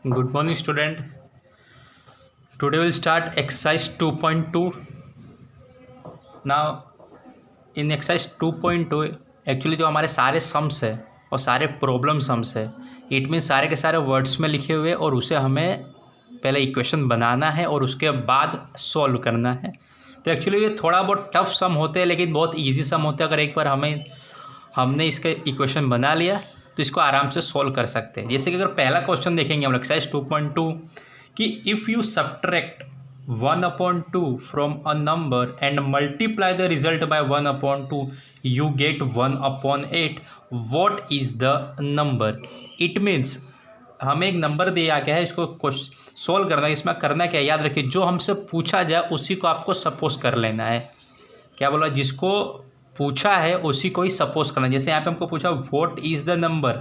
Good morning, student. Today we'll start exercise 2.2. Now, in exercise 2.2, actually जो हमारे सारे sums है और सारे प्रॉब्लम सम्स है, इट मीन सारे के सारे वर्ड्स में लिखे हुए और उसे हमें पहले इक्वेशन बनाना है और उसके बाद सॉल्व करना है। तो एक्चुअली ये थोड़ा बहुत टफ सम होते हैं लेकिन बहुत इजी सम होते हैं। अगर एक बार हमने इसका इक्वेशन बना लिया तो इसको आराम से सॉल्व कर सकते हैं। जैसे कि अगर पहला क्वेश्चन देखेंगे हम एक्सरसाइज 2.2 कि if you subtract 1/2 from a number and multiply the result by 1/2 you get 1/8 what is the number. It means हमें एक नंबर दिया गया है, इसको सॉल्व करना है। इसमें करना क्या, याद रखिए जो हमसे पूछा जाए उसी को आपको सपोज कर लेना है। क्या बोला, जिसको पूछा है उसी को ही सपोज करना। जैसे यहाँ पे हमको पूछा व्हाट इज़ द नंबर,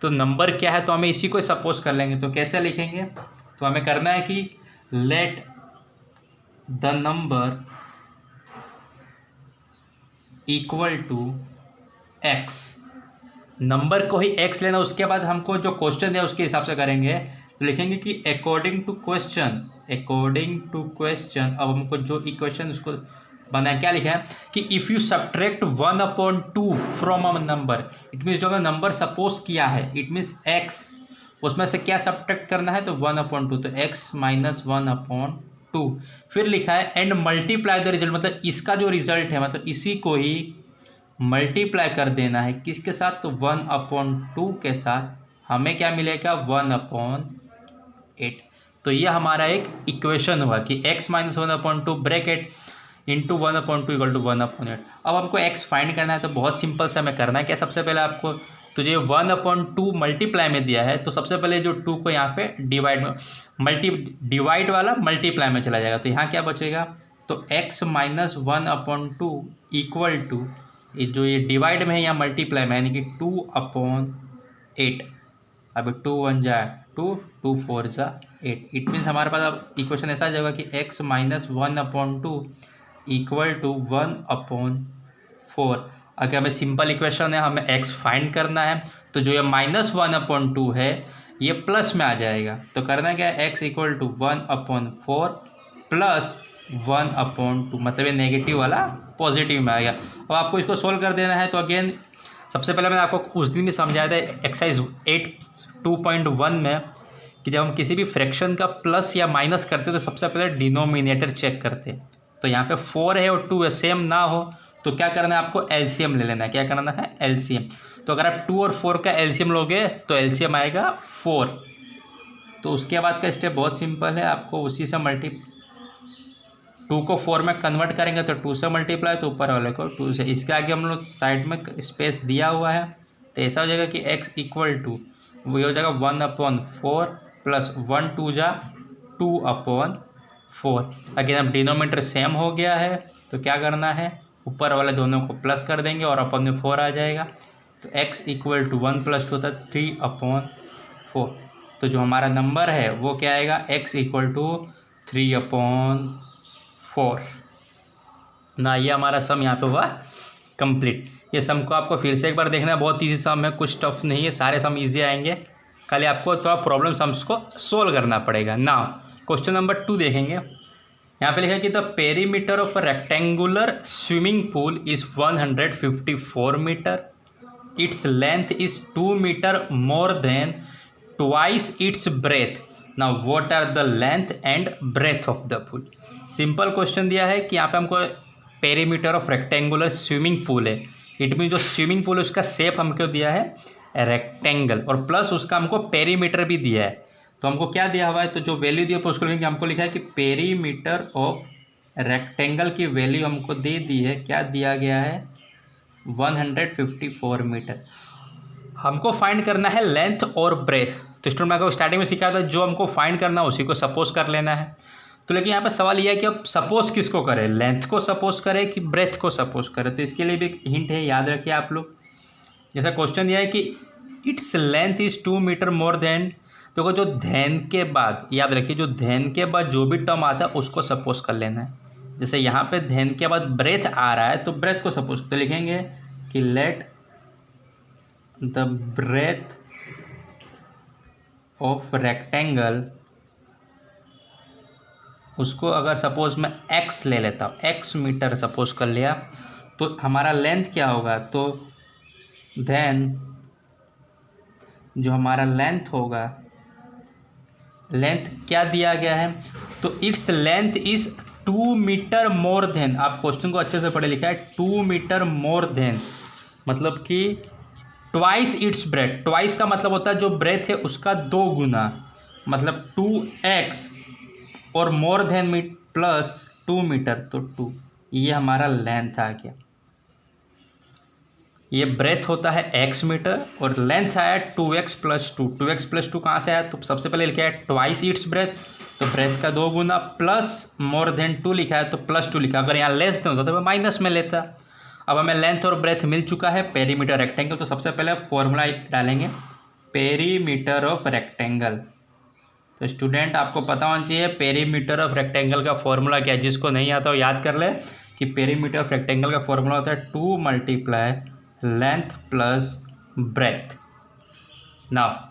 तो नंबर क्या है तो हमें इसी को ही सपोज कर लेंगे। तो कैसे लिखेंगे, तो हमें करना है कि let the number equal to X, number को ही एक्स लेना। उसके बाद हमको जो क्वेश्चन है उसके हिसाब से करेंगे। तो लिखेंगे कि अकॉर्डिंग टू क्वेश्चन, अब हमको जो इक्वेशन उसको बना क्या लिखा है कि if you subtract 1/2 from a number, it means जो हमें नंबर सपोज किया है, इट मीन्स एक्स, उसमें से क्या सब्ट्रैक्ट करना है तो 1/2, तो एक्स माइनस 1/2। फिर लिखा है एंड मल्टीप्लाई द रिजल्ट, मतलब इसका जो रिजल्ट है मतलब इसी को ही मल्टीप्लाई कर देना है किसके साथ, तो 1/2 के साथ। हमें क्या मिलेगा 1/8। तो ये हमारा एक इक्वेशन हुआ कि x minus 1/2 bracket into 1/2 equal to 1/8। अब हमको x फाइंड करना है तो बहुत सिंपल से हमें करना है क्या, सबसे पहले आपको तो ये 1/2 मल्टीप्लाई में दिया है तो सबसे पहले जो 2 को यहाँ पे डिवाइड वाला मल्टीप्लाई में चला जाएगा। तो यहाँ क्या बचेगा, तो x माइनस 1/2 इक्वल टू जो ये डिवाइड में है यहाँ मल्टीप्लाई में, यानी कि 2/8। अब 2 1 जा 2, 2 4 जा 8। इट मीन्स हमारे पास अब इक्वेशन ऐसा आ जाएगा कि x माइनस 1/2 इक्वल टू 1/4। अगर हमें सिंपल इक्वेशन है, हमें x फाइंड करना है, तो जो ये माइनस 1/2 है ये प्लस में आ जाएगा। तो करना क्या है, x इक्वल टू 1/4 प्लस 1/2, मतलब ये नेगेटिव वाला पॉजिटिव में आएगा। अब आपको इसको सोल्व कर देना है। तो अगेन सबसे पहले मैंने आपको उस दिन भी समझाया था एक्सरसाइज 2.1 में कि जब हम किसी भी फ्रैक्शन का प्लस या माइनस करते तो सबसे पहले डिनोमिनेटर चेक करते। तो यहाँ पे 4 है और 2 है, सेम ना हो तो क्या करना है, आपको एलसीएम ले लेना है। क्या करना है, एलसीएम। तो अगर आप 2 और 4 का एलसीएम लोगे तो एलसीएम आएगा 4। तो उसके बाद का स्टेप बहुत सिंपल है, आपको उसी से 2 को 4 में कन्वर्ट करेंगे तो 2 से मल्टीप्लाई, तो ऊपर वाले को 2 से। इसके आगे हम लोग साइड में स्पेस दिया हुआ है, तो ऐसा हो जाएगा कि x इक्वल टू वो हो जाएगा 1/4 प्लस 1 2 जा 2/4। अगेन अब डिनोमिनेटर सेम हो गया है तो क्या करना है, ऊपर वाले दोनों को प्लस कर देंगे और अपन में 4 आ जाएगा। तो x इक्वल टू 1 + 2 होता है 3/4। तो जो हमारा नंबर है वो क्या आएगा, x इक्वल टू 3/4 ना। ये हमारा सम यहाँ पे हुआ कंप्लीट। ये सम को आपको फिर से एक बार देखना है, बहुत ईजी सम है, कुछ टफ नहीं है, सारे सम ईजी आएंगे, खाली आपको थोड़ा प्रॉब्लम सम्स को सोल्व करना पड़ेगा। ना क्वेश्चन नंबर 2 देखेंगे। यहाँ पे लिखा है कि the perimeter of a rectangular swimming pool is 154 metre, its length is 2 metre more than twice its breadth. Now what are the length and breadth of the pool. Simple question दिया है कि यहाँ पे हमको perimeter of rectangular swimming pool है। It mean जो swimming pool है उसका शेप हमको दिया है रेक्टेंगल और प्लस उसका हमको पेरीमीटर भी दिया है। तो हमको क्या दिया हुआ है, तो जो वैल्यू दिया उसको लिखेंगे, हमको लिखा है कि पेरीमीटर ऑफ रेक्टेंगल की वैल्यू हमको दे दी है, क्या दिया गया है 154 मीटर। हमको फाइंड करना है लेंथ और ब्रेथ। तो स्टूडेंट मैं को स्टार्टिंग में सिखाया था जो हमको फाइंड करना है उसी को सपोज कर लेना है। तो लेकिन यहाँ पे सवाल यह है कि अब सपोज किसको करें, लेंथ को सपोज करें कि ब्रेथ को सपोज करें। तो इसके लिए भी एक हिंट है, याद रखिए आप लोग। जैसा क्वेश्चन दिया है कि its length is 2 metre more than, देखो जो धैन के बाद, याद रखिए जो धैन के बाद जो भी टर्म आता है उसको सपोज कर लेना है। जैसे यहाँ पे धैन के बाद ब्रेथ आ रहा है तो ब्रेथ को सपोज तो लिखेंगे कि let the breadth of rectangle, उसको अगर सपोज मैं x ले लेता हूँ, x मीटर सपोज कर लिया, तो हमारा लेंथ क्या होगा, तो देन जो हमारा लेंथ होगा, लेंथ क्या दिया गया है, तो its length is 2 metre more than, आप क्वेश्चन को अच्छे से पढ़े लिखा है, 2 मीटर मोर देन, मतलब कि ट्वाइस इट्स ब्रेथ, ट्वाइस का मतलब होता है जो ब्रेथ है उसका 2 गुना, मतलब 2x और मोर देन प्लस 2 मीटर, तो 2, ये हमारा लेंथ आ गया। ये ब्रेथ होता है x मीटर और लेंथ आया 2x प्लस 2, 2x प्लस 2 कहाँ से आया, तो सबसे पहले लिखा है ट्वाइस इट्स ब्रेथ, तो ब्रेथ का 2 गुना, प्लस मोर देन 2 लिखा है तो प्लस 2 लिखा, अगर यहाँ लेस देन होता तो मैं माइनस में लेता। अब हमें लेंथ और ब्रेथ मिल चुका है पेरीमीटर रेक्टेंगल, तो सबसे पहले फॉर्मूला डालेंगे पेरीमीटर ऑफ रेक्टेंगल। तो स्टूडेंट आपको पता होना चाहिए पेरीमीटर ऑफ रेक्टेंगल का फॉर्मूला क्या है, जिसको नहीं आता हो याद कर ले कि पेरीमीटर ऑफ रेक्टेंगल का फॉर्मूला होता है 2 multiply length plus breadth. Now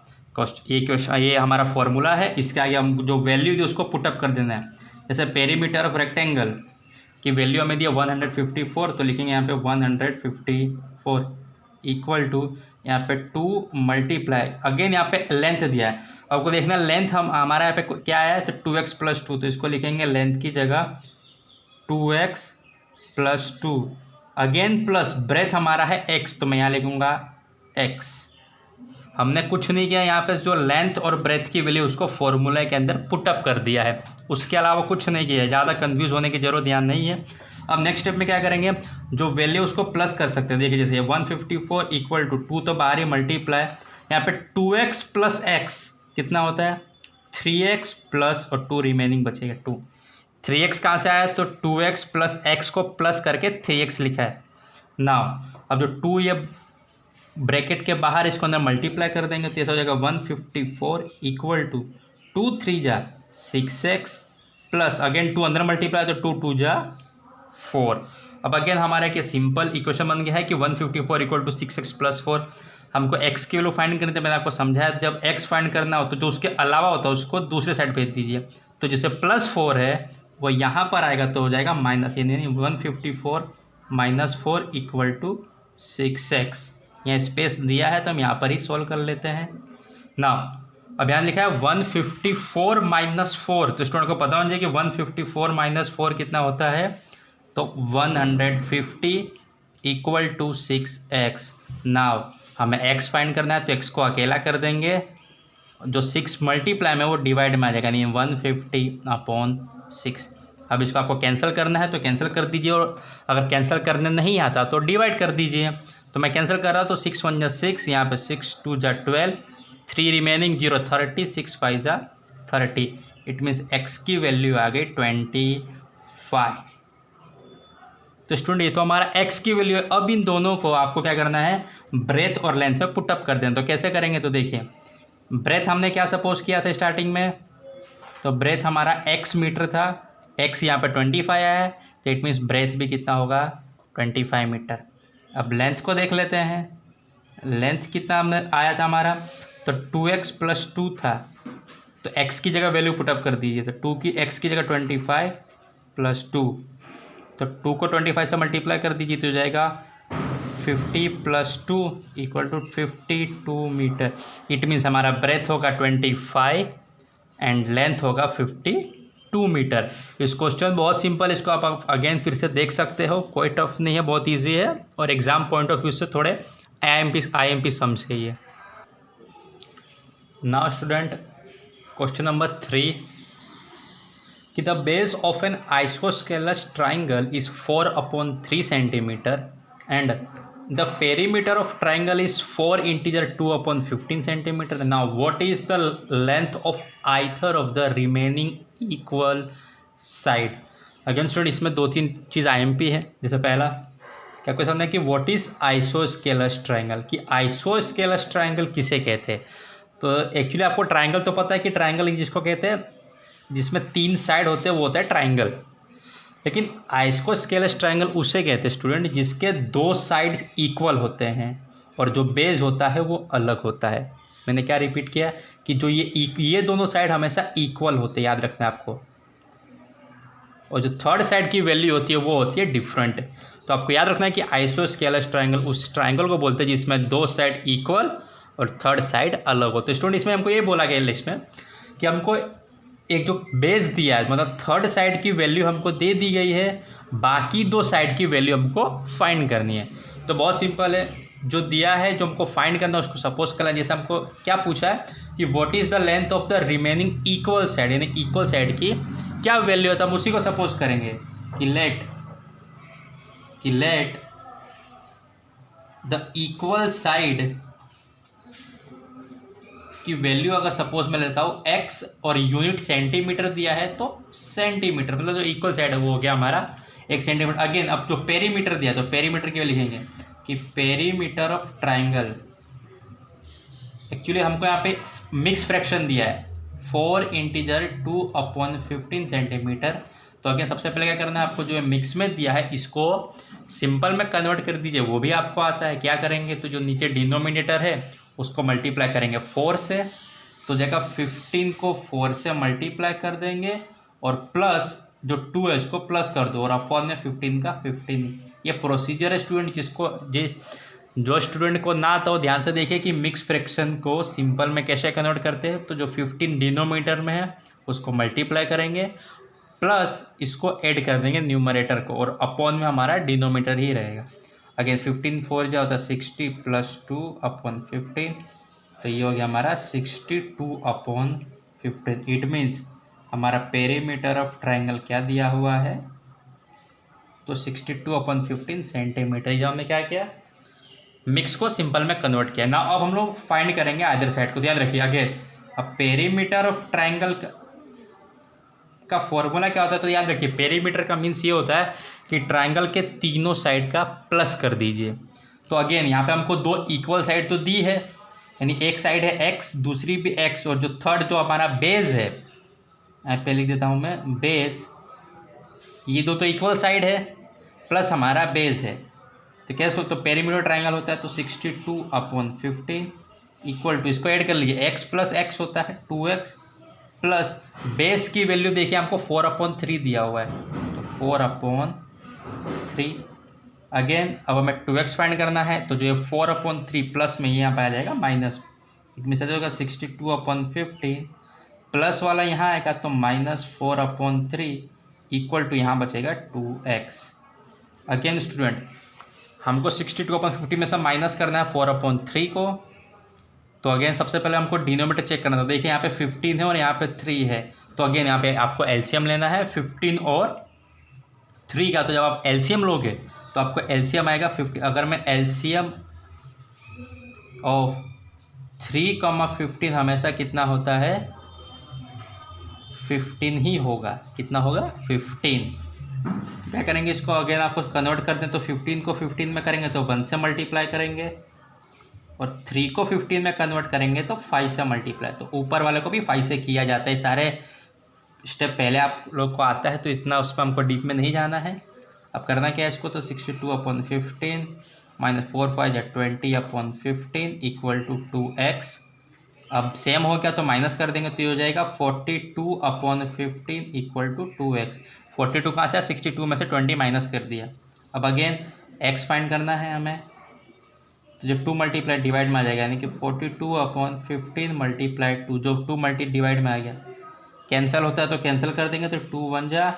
ये हमारा फॉर्मूला है, इसके आगे हम जो वैल्यू दी उसको पुटअप कर देना है। जैसे पेरीमीटर ऑफ रेक्टेंगल की वैल्यू हमें दिया 154, तो लिखेंगे यहाँ पे 154 इक्वल टू यहाँ पे 2 मल्टीप्लाई, अगेन यहाँ पे लेंथ दिया है, आपको देखना लेंथ हमारा यहाँ पे क्या आया है, तो 2x प्लस 2, तो इसको लिखेंगे लेंथ की जगह 2x plus 2, again plus breadth हमारा है x, तो मैं यहाँ लिखूँगा x। हमने कुछ नहीं किया यहाँ पे, जो लेंथ और ब्रेथ की वैल्यू उसको फॉर्मूला के अंदर पुटअप कर दिया है, उसके अलावा कुछ नहीं किया है, ज़्यादा कंफ्यूज होने की जरूरत ध्यान नहीं है। अब नेक्स्ट स्टेप में क्या करेंगे, जो वैल्यू उसको प्लस कर सकते हैं, देखिए जैसे 154 इक्वल टू 2 तो बाहर ही मल्टीप्लाई, यहाँ पे 2x प्लस x कितना होता है 3x प्लस और 2 रिमेनिंग बचेगा 2, 3x कहाँ से आया, तो 2x प्लस x को प्लस करके 3x लिखा है। नाउ अब जो 2 ये ब्रैकेट के बाहर इसको अंदर मल्टीप्लाई कर देंगे, तो ऐसा हो जाएगा 154 इक्वल टू 2 3 जा 6x प्लस अगेन 2 अंदर मल्टीप्लाई, तो 2 2 जा 4। अब अगेन हमारा एक सिंपल इक्वेशन बन गया है कि 154 इक्वल टू 6x प्लस 4। हमको x की वैल्यू फाइंड करनी थी, मैंने आपको समझाया जब x फाइंड करना हो तो जो उसके अलावा होता है उसको दूसरे साइड भेज दीजिए, तो जैसे प्लस 4 है वो यहाँ पर आएगा तो हो जाएगा माइनस, यानी 154 माइनस 4 इक्वल टू 6x। यहाँ स्पेस दिया है तो हम यहाँ पर ही सॉल्व कर लेते हैं। ना अब यहाँ लिखा है 154 माइनस 4, तो स्टूडेंट को पता होना चाहिए कि 154 माइनस 4 कितना होता है, तो 150 इक्वल टू 6x। नाउ हमें x फाइंड करना है तो x को अकेला कर देंगे, जो 6 मल्टीप्लाई में वो डिवाइड में आ जाएगा, नहीं 150/6। अब इसको आपको कैंसिल करना है तो कैंसिल कर दीजिए, और अगर कैंसिल करने नहीं आता तो डिवाइड कर दीजिए। तो मैं कैंसिल कर रहा हूँ, तो 6 1 जा 6, यहाँ पे 6 2 जा 12, 3 रिमेनिंग 0 30, 6 5 जा 30, इट मीन्स x की वैल्यू आ गई 25। तो स्टूडेंट ये तो हमारा x की वैल्यू है। अब इन दोनों को आपको क्या करना है, ब्रेथ और लेंथ में पुटअप कर देना। तो कैसे करेंगे, तो देखिए ब्रेथ हमने क्या सपोज किया था स्टार्टिंग में, तो ब्रेथ हमारा x मीटर था, x यहाँ पे 25 आया है, तो इट मीन्स ब्रेथ भी कितना होगा 25 मीटर। अब लेंथ को देख लेते हैं, लेंथ कितना हमने आया था हमारा, तो 2x प्लस 2 था, तो x की जगह वैल्यू पुटअप कर दीजिए, तो x की जगह 25 प्लस 2, तो 2 को 25 से मल्टीप्लाई कर दीजिए तो हो जाएगा 50 plus 2 equal to 52 metre. It means हमारा ब्रेथ होगा 25 एंड लेंथ होगा 52 मीटर। इस क्वेश्चन बहुत सिंपल, इसको आप अगेन फिर से देख सकते हो, कोई टफ नहीं है, बहुत इजी है, और एग्जाम पॉइंट ऑफ व्यू से थोड़े IMP सम्स है ये। नाउ स्टूडेंट क्वेश्चन नंबर 3 कि the base of an isosceles triangle is 4/3 centimetre and the perimeter of triangle is 4 integer 2/15 centimetre. Now what is the length of either of the remaining equal side. Again student इसमें 2-3 चीज़ IMP है। जैसे पहला क्या question है कि what is isosceles triangle, कि isosceles triangle किसे कहते हैं। तो एक्चुअली आपको ट्राइंगल तो पता है कि ट्राइंगल जिसको कहते हैं जिसमें 3 साइड होते हैं वो होता है ट्राइंगल, लेकिन आइसोस्केलस ट्राइंगल उसे कहते हैं स्टूडेंट जिसके 2 साइड्स इक्वल होते हैं और जो बेस होता है वो अलग होता है। मैंने क्या रिपीट किया कि जो ये दोनों साइड हमेशा इक्वल होते हैं, याद रखना है आपको, और जो थर्ड साइड की वैल्यू होती है वो होती है डिफरेंट। तो आपको याद रखना है कि आइसोस्केलस ट्रायंगल उस ट्रायंगल को बोलते हैं जिसमें दो साइड इक्वल और थर्ड साइड अलग हो। तो स्टूडेंट इसमें हमको ये बोला गया लिस्ट में कि हमको एक जो बेस दिया है, मतलब थर्ड साइड की वैल्यू हमको दे दी गई है, बाकी दो साइड की वैल्यू हमको फाइंड करनी है। तो बहुत सिंपल है, जो दिया है जो हमको फाइंड करना है उसको सपोज करना है। जैसे हमको क्या पूछा है कि what is the length of the remaining equal side, यानी इक्वल साइड की क्या वैल्यू है, तो हम उसी को सपोज करेंगे कि लेट द इक्वल साइड की वैल्यू अगर सपोज मैं लेता हूँ x और यूनिट सेंटीमीटर दिया है तो सेंटीमीटर, मतलब जो इक्वल साइड है वो हो गया हमारा 1 सेंटीमीटर। अगेन अब जो पेरीमीटर दिया तो पेरीमीटर के लिए लिखेंगे कि पेरीमीटर ऑफ ट्राइंगल, एक्चुअली हमको यहाँ पे मिक्स फ्रैक्शन दिया है 4 इंटीजर 2/15 सेंटीमीटर। तो अगेन सबसे पहले क्या करना है आपको, जो मिक्स में दिया है इसको सिंपल में कन्वर्ट कर दीजिए, वो भी आपको आता है। क्या करेंगे, तो जो नीचे डिनोमिनेटर है उसको मल्टीप्लाई करेंगे 4 से, तो जगह 15 को 4 से मल्टीप्लाई कर देंगे और प्लस जो 2 है इसको प्लस कर दो और अपॉन में 15 का 15। ये प्रोसीजर है स्टूडेंट, जो स्टूडेंट को ना आता हो ध्यान से देखिए कि मिक्स फ्रैक्शन को सिंपल में कैसे कन्वर्ट करते हैं। तो जो 15 डिनोमिनेटर में है उसको मल्टीप्लाई करेंगे प्लस इसको ऐड कर देंगे न्यूमरेटर को और अपॉन में हमारा डिनोमिनेटर ही रहेगा। अगेन 15 4 जो होता है 60 प्लस 2/15, तो ये हो गया हमारा 62/15। इट मीन्स हमारा पेरीमीटर ऑफ ट्राइंगल क्या दिया हुआ है, तो 62/15 सेंटीमीटर। जब हमने क्या किया, मिक्स को सिंपल में कन्वर्ट किया ना। अब हम लोग फाइंड करेंगे अदर साइड को, याद रखिए। अगेन अब पेरीमीटर ऑफ ट्राइंगल का फॉर्मूला क्या होता है, तो याद रखिए पेरीमीटर का मीन्स ये होता है कि ट्राइंगल के तीनों साइड का प्लस कर दीजिए। तो अगेन यहाँ पे हमको दो इक्वल साइड तो दी है, यानी एक साइड है x, दूसरी भी x, और जो थर्ड जो हमारा बेस है, यहाँ पे लिख देता हूँ मैं बेस, ये दो तो इक्वल साइड है प्लस हमारा बेस है। तो कैसे, तो पेरीमीटर ट्राइंगल होता है तो 62/15 इक्वल टू, इसको ऐड कर लीजिए, x प्लस x होता है 2x प्लस बेस की वैल्यू देखिए हमको 4/3 दिया हुआ है, तो 4/3। अगेन अब हमें 2x फाइंड करना है, तो जो ये 4/3 प्लस में यहाँ पे आ जाएगा माइनस, इसमें से होगा 62/15 प्लस वाला यहाँ आएगा तो -4/3 इक्वल टू यहाँ बचेगा 2x। अगेन स्टूडेंट हमको 62/15 में से माइनस करना है 4/3 को, तो अगेन सबसे पहले हमको डिनोमिनेटर चेक करना था। देखिए यहाँ पे 15 है और यहाँ पे 3 है, तो अगेन यहाँ पे आपको एलसीएम लेना है 15 और 3 का। तो जब आप एलसीएम लोगे तो आपको एलसीएम आएगा 50। अगर मैं एलसीएम ऑफ 3,15 हमेशा कितना होता है, 15 ही होगा। कितना होगा, 15। क्या करेंगे इसको, अगेन आपको कन्वर्ट कर दें तो 15 को 15 में करेंगे तो 1 से मल्टीप्लाई करेंगे और 3 को 15 में कन्वर्ट करेंगे तो 5 से मल्टीप्लाई। तो ऊपर वाले को भी 5 से किया जाता है। सारे स्टेप पहले आप लोग को आता है तो इतना उस पर हमको डीप में नहीं जाना है। अब करना क्या है इसको, तो 62/15 माइनस 4 5 या 20/15 इक्वल टू 2x। अब सेम हो गया तो माइनस कर देंगे तो ये हो जाएगा 42/15 इक्वल टू 2x। 42 कहाँ से, 62 में से 20 माइनस कर दिया। अब अगेन x फाइंड करना है हमें, तो जब 2 मल्टीप्लाई डिवाइड में आ जाएगा, यानी कि 42/15 मल्टीप्लाई 2, जो 2 मल्टी डिवाइड में आ गया, कैंसिल होता है तो कैंसिल कर देंगे तो 2 1 जा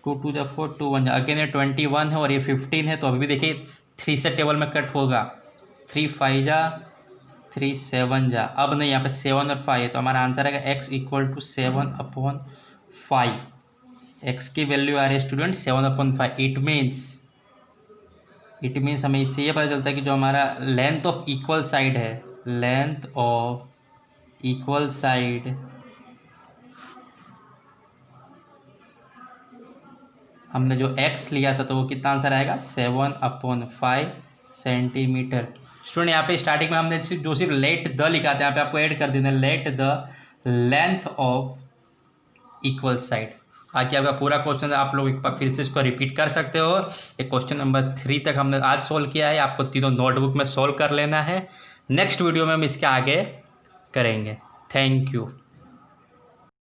2 2 जा 4 2 1 जा। अगेन ये 21 है और ये 15 है, तो अभी भी देखिए 3 से टेबल में कट होगा, 3 5 जा 3 7 जा। अब नहीं, यहाँ पे 7 और 5 है तो हमारा आंसर आएगा x इक्वल टू 7/5। x की वैल्यू आ रही है स्टूडेंट 7/5। इट मीन्स हमें इससे ये पता चलता है कि जो हमारा लेंथ ऑफ इक्वल साइड है, लेंथ ऑफ इक्वल साइड हमने जो x लिया था तो वो कितना आंसर आएगा, 7/5 सेंटीमीटर। स्टूडेंट यहाँ पे स्टार्टिंग में हमने जो सिर्फ लेट द लिखा था, यहाँ पे आपको ऐड कर देना let the length of equal side. बाकी आपका पूरा क्वेश्चन आप लोग एक बार फिर से इसको रिपीट कर सकते हो। ये क्वेश्चन नंबर 3 तक हमने आज सोल्व किया है, आपको तीनों नोटबुक में सोल्व कर लेना है। नेक्स्ट वीडियो में हम इसके आगे करेंगे। Thank you.